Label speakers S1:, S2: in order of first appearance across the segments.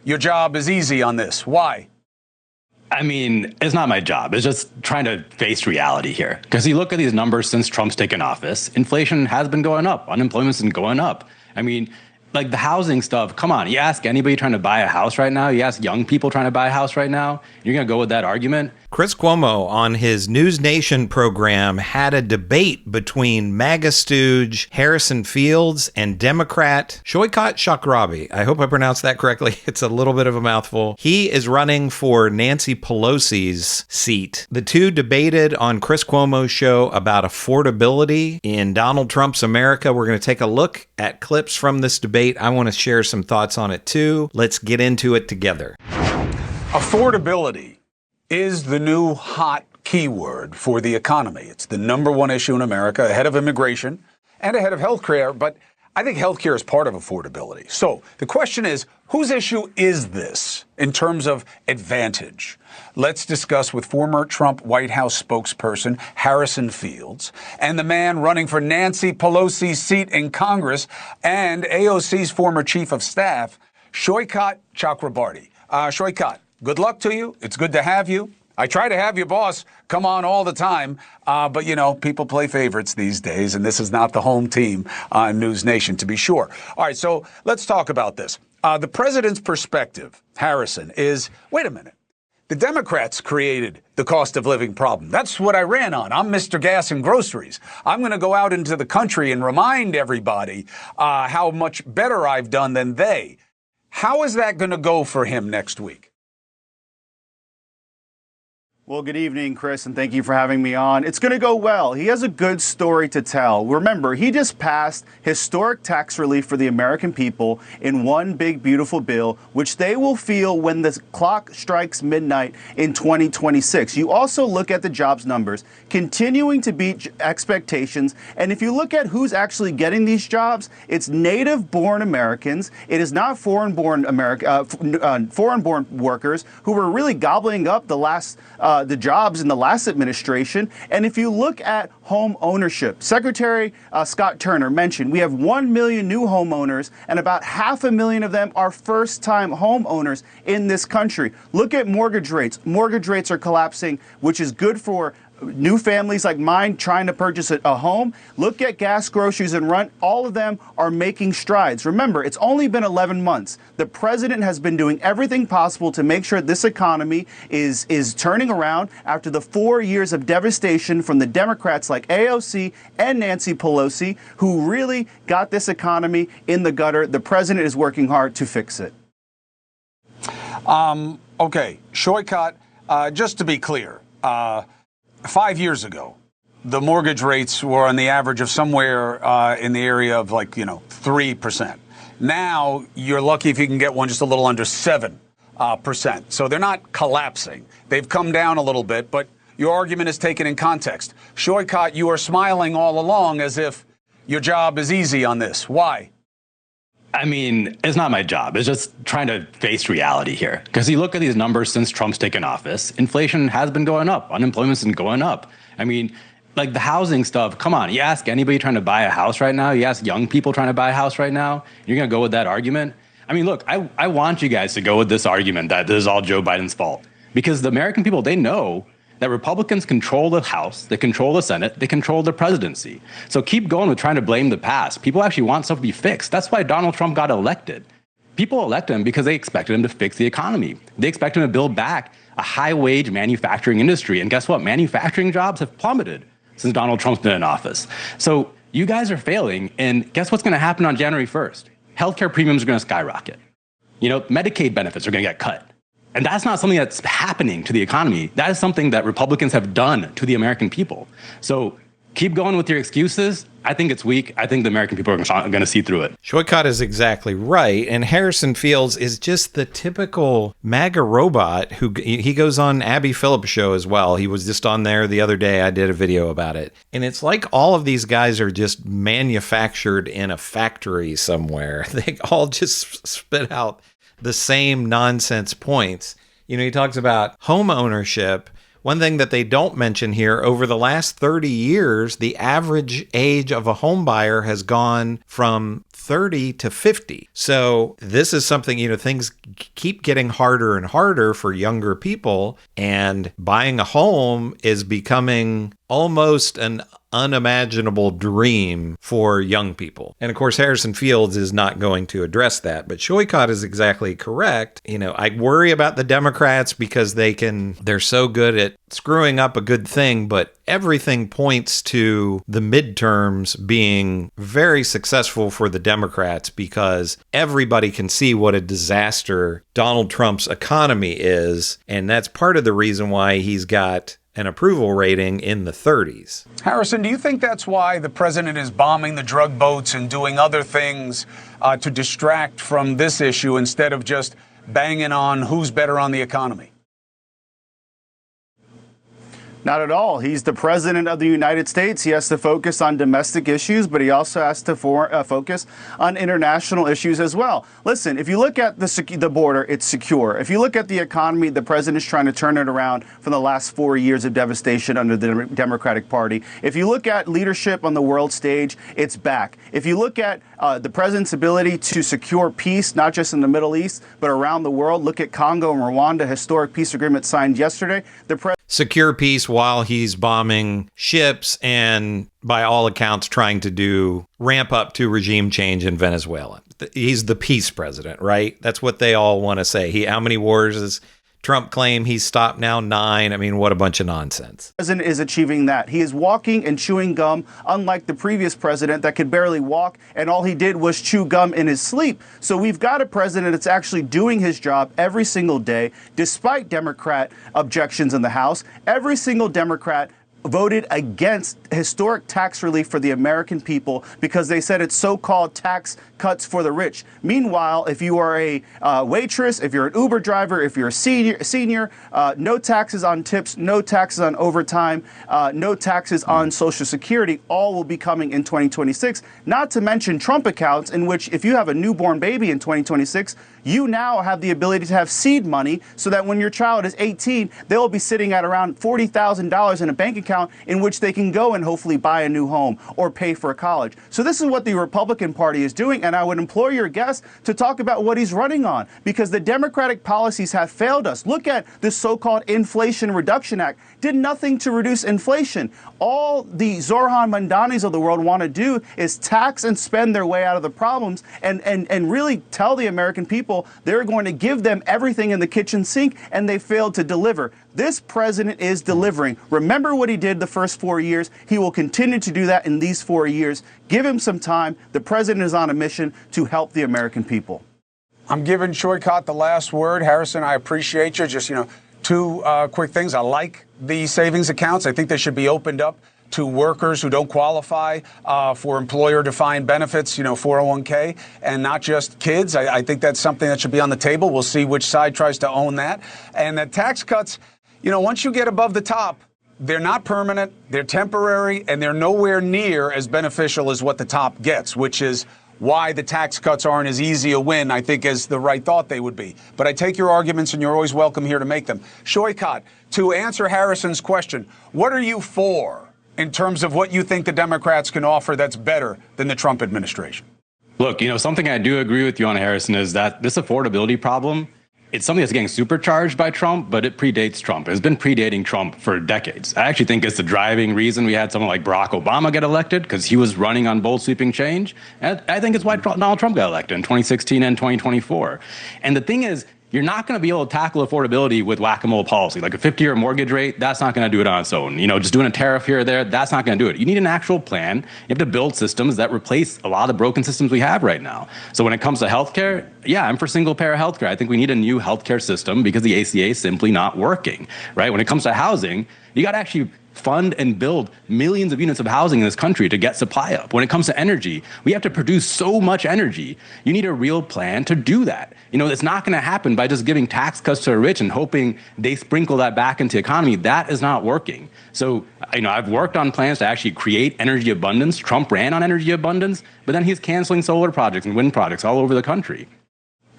S1: Your job is easy on this. Why?
S2: I mean, it's not my job. It's just trying to face reality here. Because you look at these numbers since Trump's taken office, inflation has been going up. Unemployment's been going up. I mean, like the housing stuff, come on. You ask anybody trying to buy a house right now, you ask young people trying to buy a house right now, you're going to go with that argument?
S3: Chris Cuomo on his NewsNation program had a debate between MAGA Stooge Harrison Fields and Democrat Saikat Chakrabarti. I hope I pronounced that correctly. It's a little bit of a mouthful. He is running for Nancy Pelosi's seat. The two debated on Chris Cuomo's show about affordability in Donald Trump's America. We're going to take a look at clips from this debate. I want to share some thoughts on it too. Let's get into it together.
S1: Affordability is the new hot keyword for the economy. It's the number one issue in America, ahead of immigration and ahead of healthcare. But I think healthcare is part of affordability. So the question is, whose issue is this in terms of advantage? Let's discuss with former Trump White House spokesperson Harrison Fields and the man running for Nancy Pelosi's seat in Congress and AOC's former Chief of Staff, Saikat Chakrabarti. Saikat, good luck to you. It's good to have you. I try to have your boss come on all the time, but, you know, people play favorites these days, and this is not the home team on NewsNation, to be sure. All right, so let's talk about this. The president's perspective, Harrison, is, wait a minute, the Democrats created the cost of living problem. That's what I ran on. I'm Mr. Gas and Groceries. I'm going to go out into the country and remind everybody how much better I've done than they. How is that going to go for him next week?
S4: Well, good evening, Chris, and thank you for having me on. It's going to go well. He has a good story to tell. Remember, he just passed historic tax relief for the American people in one big, beautiful bill, which they will feel when the clock strikes midnight in 2026. You also look at the jobs numbers, continuing to beat expectations. And if you look at who's actually getting these jobs, it's native-born Americans. It is not foreign-born foreign-born workers who were really gobbling up the jobs in the last administration. And if you look at home ownership, Secretary Scott Turner mentioned we have 1 million new homeowners and about 500,000 of them are first-time homeowners in this country. Look at mortgage rates. Mortgage rates are collapsing, which is good for new families like mine trying to purchase a home. Look at gas, groceries, and rent. All of them are making strides. Remember, it's only been 11 months. The president has been doing everything possible to make sure this economy is turning around after the 4 years of devastation from the Democrats like AOC and Nancy Pelosi, who really got this economy in the gutter. The president is working hard to fix it.
S1: Okay, Saikat, just to be clear, 5 years ago, the mortgage rates were on the average of somewhere in the area of 3%. Now you're lucky if you can get one just a little under 7%. So they're not collapsing. They've come down a little bit, but your argument is taken in context. Saikat, you are smiling all along as if your job is easy on this. Why?
S2: I mean, it's not my job. It's just trying to face reality here. Because you look at these numbers since Trump's taken office, inflation has been going up. Unemployment's been going up. I mean, like the housing stuff, come on. You ask anybody trying to buy a house right now, you ask young people trying to buy a house right now, you're going to go with that argument? I mean, look, I want you guys to go with this argument that this is all Joe Biden's fault. Because the American people, they know that Republicans control the House, they control the Senate, they control the presidency. So keep going with trying to blame the past. People actually want stuff to be fixed. That's why Donald Trump got elected. People elected him because they expected him to fix the economy. They expected him to build back a high-wage manufacturing industry. And guess what? Manufacturing jobs have plummeted since Donald Trump's been in office. So you guys are failing. And guess what's going to happen on January 1st? Healthcare premiums are going to skyrocket. You know, Medicaid benefits are going to get cut. And that's not something that's happening to the economy. That is something that Republicans have done to the American people. So keep going with your excuses. I think it's weak. I think the American people are going to see through it.
S3: Saikat is exactly right. And Harrison Fields is just the typical MAGA robot who he goes on Abby Phillips' show as well. He was just on there the other day. I did a video about it. And it's like all of these guys are just manufactured in a factory somewhere. They all just spit out the same nonsense points. You know, he talks about home ownership. one thing that they don't mention here, over the last 30 years, the average age of a home buyer has gone from 30 to 50. So this is something, things keep getting harder and harder for younger people, and buying a home is becoming almost an unimaginable dream for young people. And of course, Harrison Fields is not going to address that, but Saikat is exactly correct. I worry about the Democrats because they're so good at screwing up a good thing, but everything points to the midterms being very successful for the Democrats because everybody can see what a disaster Donald Trump's economy is. And that's part of the reason why he's got an approval rating in the 30s.
S1: Harrison, do you think that's why the president is bombing the drug boats and doing other things to distract from this issue instead of just banging on who's better on the economy?
S4: Not at all. He's the president of the United States. He has to focus on domestic issues, but he also has to focus on international issues as well. Listen, if you look at the border, it's secure. If you look at the economy, the president is trying to turn it around from the last 4 years of devastation under the Democratic Party. If you look at leadership on the world stage, it's back. If you look at the president's ability to secure peace, not just in the Middle East, but around the world, look at Congo and Rwanda, historic peace agreement signed yesterday.
S3: Secure peace while he's bombing ships and, by all accounts, trying to ramp up to regime change in Venezuela. He's the peace president, right? That's what they all want to say. How many wars does Trump claim he's stopped now? 9. I mean, what a bunch of nonsense.
S4: The president is achieving that. He is walking and chewing gum, unlike the previous president that could barely walk, and all he did was chew gum in his sleep. So we've got a president that's actually doing his job every single day, despite Democrat objections in the House. Every single Democrat voted against historic tax relief for the American people because they said it's so-called tax cuts for the rich. Meanwhile, if you are a waitress, if you're an Uber driver, if you're a senior, no taxes on tips, no taxes on overtime, no taxes on Social Security, all will be coming in 2026. Not to mention Trump accounts, in which if you have a newborn baby in 2026, you now have the ability to have seed money so that when your child is 18, they'll be sitting at around $40,000 in a bank account in which they can go and hopefully buy a new home or pay for a college. So this is what the Republican Party is doing, and I would implore your guest to talk about what he's running on, because the Democratic policies have failed us. Look at this so-called Inflation Reduction Act. Did nothing to reduce inflation. All the Zoran Mandanis of the world want to do is tax and spend their way out of the problems and really tell the American people they're going to give them everything in the kitchen sink, and they failed to deliver. This president is delivering. Remember what he did the first 4 years. He will continue to do that in these 4 years. Give him some time. The president is on a mission to help the American people.
S1: I'm giving Saikat the last word. Harrison, I appreciate you. Just, two quick things. I like the savings accounts. I think they should be opened up to workers who don't qualify for employer-defined benefits, 401k, and not just kids. I think that's something that should be on the table. We'll see which side tries to own that. And the tax cuts, once you get above the top, they're not permanent, they're temporary, and they're nowhere near as beneficial as what the top gets, which is why the tax cuts aren't as easy a win, I think, as the right thought they would be. But I take your arguments, and you're always welcome here to make them. Saikat, to answer Harrison's question, what are you for in terms of what you think the Democrats can offer that's better than the Trump administration?
S2: Look, something I do agree with you on, Harrison, is that this affordability problem, it's something that's getting supercharged by Trump, but it predates Trump. It's been predating Trump for decades. I actually think it's the driving reason we had someone like Barack Obama get elected, because he was running on bold sweeping change. And I think it's why Donald Trump got elected in 2016 and 2024. And the thing is, you're not going to be able to tackle affordability with whack-a-mole policy. Like a 50-year mortgage rate, that's not going to do it on its own. Just doing a tariff here or there, that's not going to do it. You need an actual plan. You have to build systems that replace a lot of the broken systems we have right now. So when it comes to healthcare, yeah, I'm for single-payer healthcare. I think we need a new healthcare system because the ACA is simply not working, right? When it comes to housing, you got to actually fund and build millions of units of housing in this country to get supply up. When it comes to energy, we have to produce so much energy. You need a real plan to do that. It's not going to happen by just giving tax cuts to the rich and hoping they sprinkle that back into the economy. That is not working. So, I've worked on plans to actually create energy abundance. Trump ran on energy abundance, but then he's canceling solar projects and wind projects all over the country.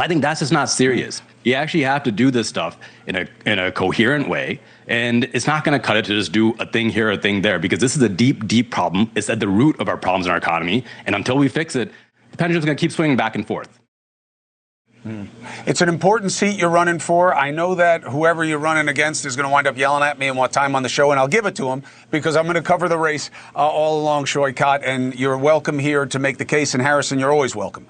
S2: I think that's just not serious. You actually have to do this stuff in a coherent way. And it's not going to cut it to just do a thing here, a thing there, because this is a deep, deep problem. It's at the root of our problems in our economy. And until we fix it, the pendulum's going to keep swinging back and forth.
S1: It's an important seat you're running for. I know that whoever you're running against is going to wind up yelling at me and want time on the show, and I'll give it to him because I'm going to cover the race all along, Saikat, and you're welcome here to make the case. And Harrison, you're always welcome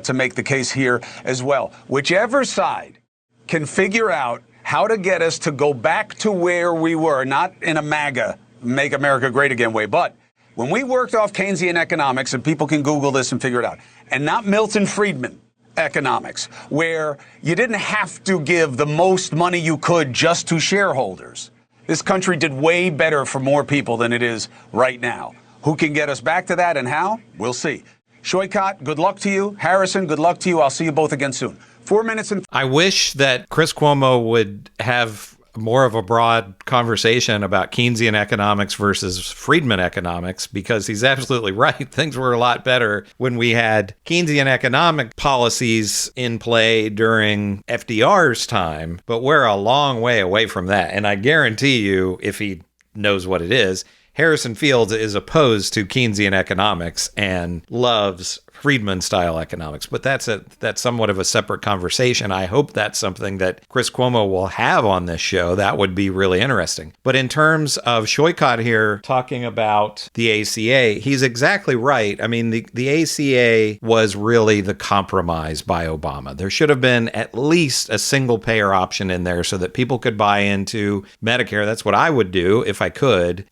S1: to make the case here as well. Whichever side can figure out how to get us to go back to where we were, not in a MAGA, Make America Great Again way, but when we worked off Keynesian economics, and people can Google this and figure it out, and not Milton Friedman economics, where you didn't have to give the most money you could just to shareholders. This country did way better for more people than it is right now. Who can get us back to that and how? We'll see. Saikat, good luck to you. Harrison, good luck to you. I'll see you both again soon. 4 minutes and...
S3: I wish that Chris Cuomo would have more of a broad conversation about Keynesian economics versus Friedman economics, because he's absolutely right. Things were a lot better when we had Keynesian economic policies in play during FDR's time, but we're a long way away from that. And I guarantee you, if he knows what it is, Harrison Fields is opposed to Keynesian economics and loves Friedman-style economics. But that's somewhat of a separate conversation. I hope that's something that Chris Cuomo will have on this show. That would be really interesting. But in terms of Saikat here talking about the ACA, he's exactly right. I mean, the ACA was really the compromise by Obama. There should have been at least a single-payer option in there so that people could buy into Medicare. That's what I would do if I could.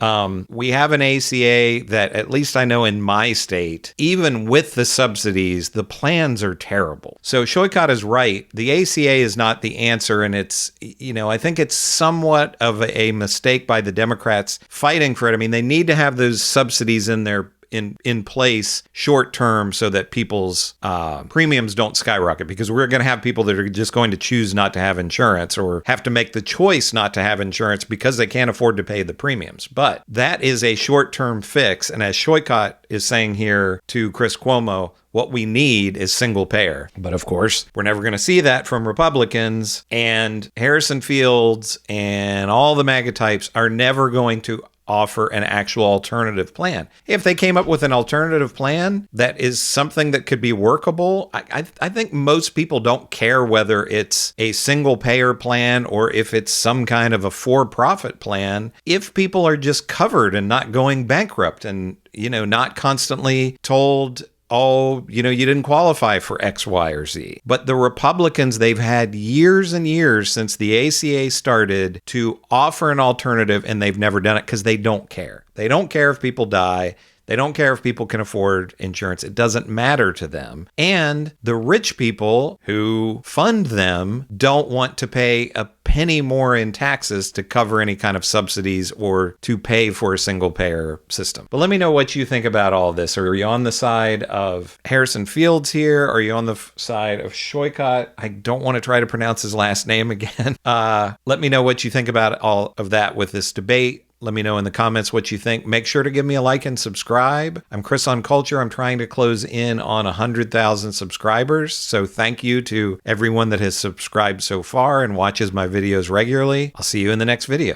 S3: We have an ACA that, at least I know in my state, even with the subsidies, the plans are terrible. So Saikat is right. The ACA is not the answer, and it's, I think it's somewhat of a mistake by the Democrats fighting for it. I mean, they need to have those subsidies in place short term so that people's premiums don't skyrocket, because we're going to have people that are just going to choose not to have insurance or have to make the choice not to have insurance because they can't afford to pay the premiums. But that is a short term fix. And as Saikat is saying here to Chris Cuomo, what we need is single payer. But of course, we're never going to see that from Republicans, and Harrison Fields and all the MAGA types are never going to offer an actual alternative plan. If they came up with an alternative plan that is something that could be workable, I think most people don't care whether it's a single payer plan or if it's some kind of a for-profit plan, if people are just covered and not going bankrupt and, not constantly told, oh, you didn't qualify for X, Y, or Z. But the Republicans, they've had years and years since the ACA started to offer an alternative, and they've never done it because they don't care. They don't care if people die. They don't care if people can afford insurance. It doesn't matter to them. And the rich people who fund them don't want to pay a penny more in taxes to cover any kind of subsidies or to pay for a single payer system. But let me know what you think about all this. Are you on the side of Harrison Fields here? Are you on the side of Saikat? I don't want to try to pronounce his last name again. Let me know what you think about all of that with this debate. Let me know in the comments what you think. Make sure to give me a like and subscribe. I'm Chris on Culture. I'm trying to close in on 100,000 subscribers. So thank you to everyone that has subscribed so far and watches my videos regularly. I'll see you in the next video.